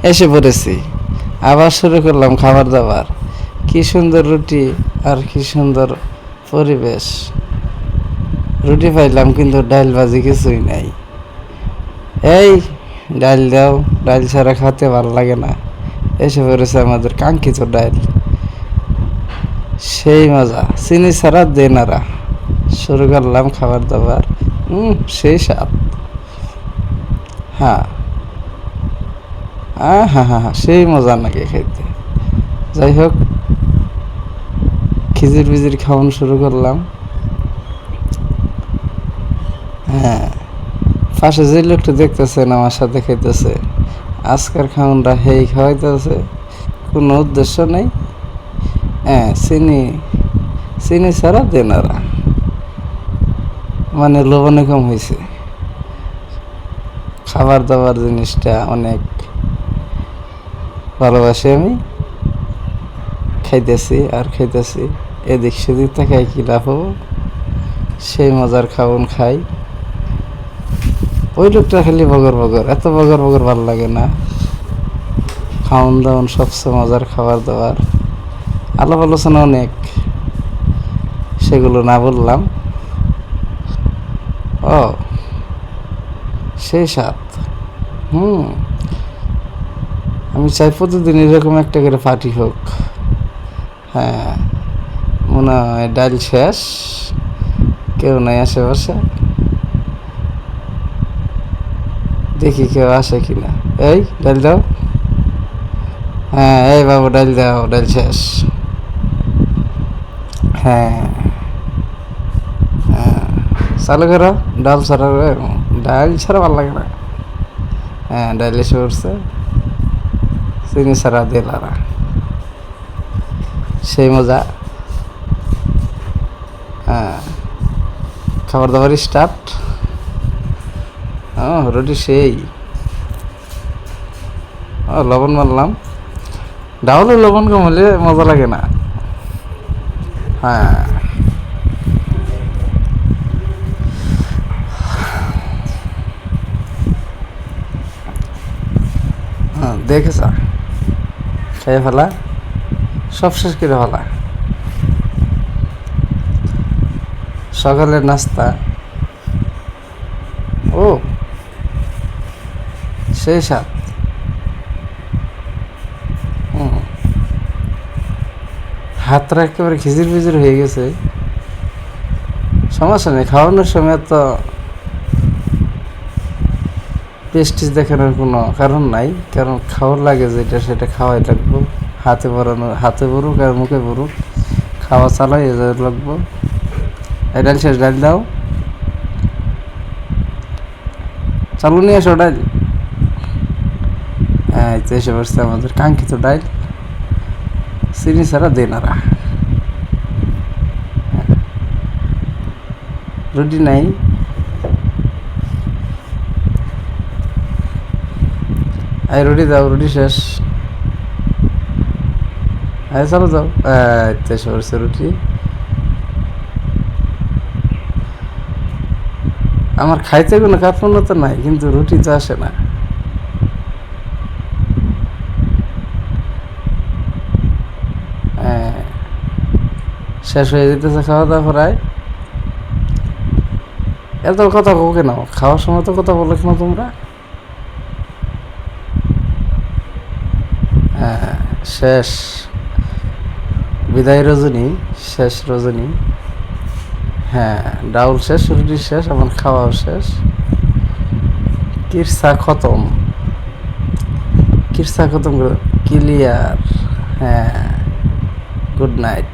এসে পড়েছি, আবার শুরু করলাম খাবার দাবার। কি সুন্দর রুটি আর কি সুন্দর পরিবেশ। রুটি পাইলাম কিন্তু ডাল ভাজি কিছুই নাই। এই ডাল দাও, ডাল ছাড়া খেতে ভালো লাগে না। এসে পড়েছে আমাদের কাঙ্ক্ষিত ডাল, সেই মজা, চিনি ছাড়া দেনারা। শুরু করলাম খাবার দাবার। সেই স্বাদ। হ্যাঁ, হ্যাঁ হ্যাঁ হ্যাঁ হ্যাঁ, সেই মজা নাকি খাইতে। যাই হোক, খিজির বিজির খাওয়ান শুরু করলাম। হ্যাঁ, পাশে যে লোকটা দেখতেছেন আমার সাথে খাইতেছে, আজকের খাওয়ানটা হেই খাওয়াইতেছে, কোনো উদ্দেশ্য নেই। হ্যাঁ, চিনি চিনি ছাড়া দেনারা, মানে লবণে কম হয়েছে। খাবার দাবার জিনিসটা অনেক ভালোবাসি আমি, খাইতেছি আর খাইতেছি। এদিক সেদিক তাকাই কি লাভ হবো, সেই মজার খাওয়ান খাই। ওই লোকটা খালি বগর বগর, এত বগর বগর ভালো লাগে না। খাওয়ান দাওয়ান সবচেয়ে মজার, খাবার দাবার আলাপ আলোচনা অনেক, সেগুলো না বললাম। ও সেই স্বাদ। আমি চাই প্রতিদিন এরকম একটা করে পার্টি হোক। হ্যাঁ, মনে হয় ডাল শেষ, কেউ নাই আশেপাশে। দেখি কেউ আসে কিনা। এই ডাল দাও। হ্যাঁ, এই বাবু ডাল দাও, ডাল শেষ। হ্যাঁ হ্যাঁ, চালু করো। ডাল ছাড়া, ডাল ছাড়া ভালো লাগে না। হ্যাঁ, ডাল এসে পড়ছে, চিনি ছাড়া দেলারা, সেই মজা। হ্যাঁ, খাবার দাবার স্টার্ট। রুটি সেই। লবণ মারলাম, ডাউলে লবণ কম হলে মজা লাগে না। হ্যাঁ, দেখেছ, খেয়ে ফেলা, সব শেষ করে ফেলা। সকালের নাস্তা, ও সেই স্বাদ। হাতটা একেবারে খিজির ফিজির হয়ে গেছে। সমস্যা নেই, খাওয়ানোর সময় তো পেস্টিজ দেখানোর কোনো কারণ নাই, কারণ খাওয়ার লাগে যেটা সেটা খাওয়াই লাগবো। হাতে বড়ানো, হাতে বড়ুক আর মুখে বড়ুক, খাওয়া চালাই এ লাগবো। এই ডাল শেষ, ডাল দাও, চালু নিয়ে এসো ডাল। হ্যাঁ, এই তো এসে পড়ছে আমাদের কাঙ্ক্ষিত ডাল, চিনি ছাড়া দেনারা। রুটি নাই, এই রুটি দাও, রুটি শেষ। হ্যাঁ, চলো যাও। এসে পড়ছে রুটি। আমার খাইতে কোনো কার্পণ্যতা নাই, কিন্তু রুটি তো আসে না। শেষ হয়ে যেতেছে খাওয়া দাওয়া প্রায়। এত কথা কো কেন? খাওয়ার সময় তো কথা বলো কেন তোমরা? শেষ বিদায় রজনী, শেষ রজনী। হ্যাঁ, ডাউল শেষ, রুটি শেষ, আমার খাওয়াও শেষ। কিরসা খতম, কিরসা খতম, ক্লিয়ার। হ্যাঁ, গুড নাইট।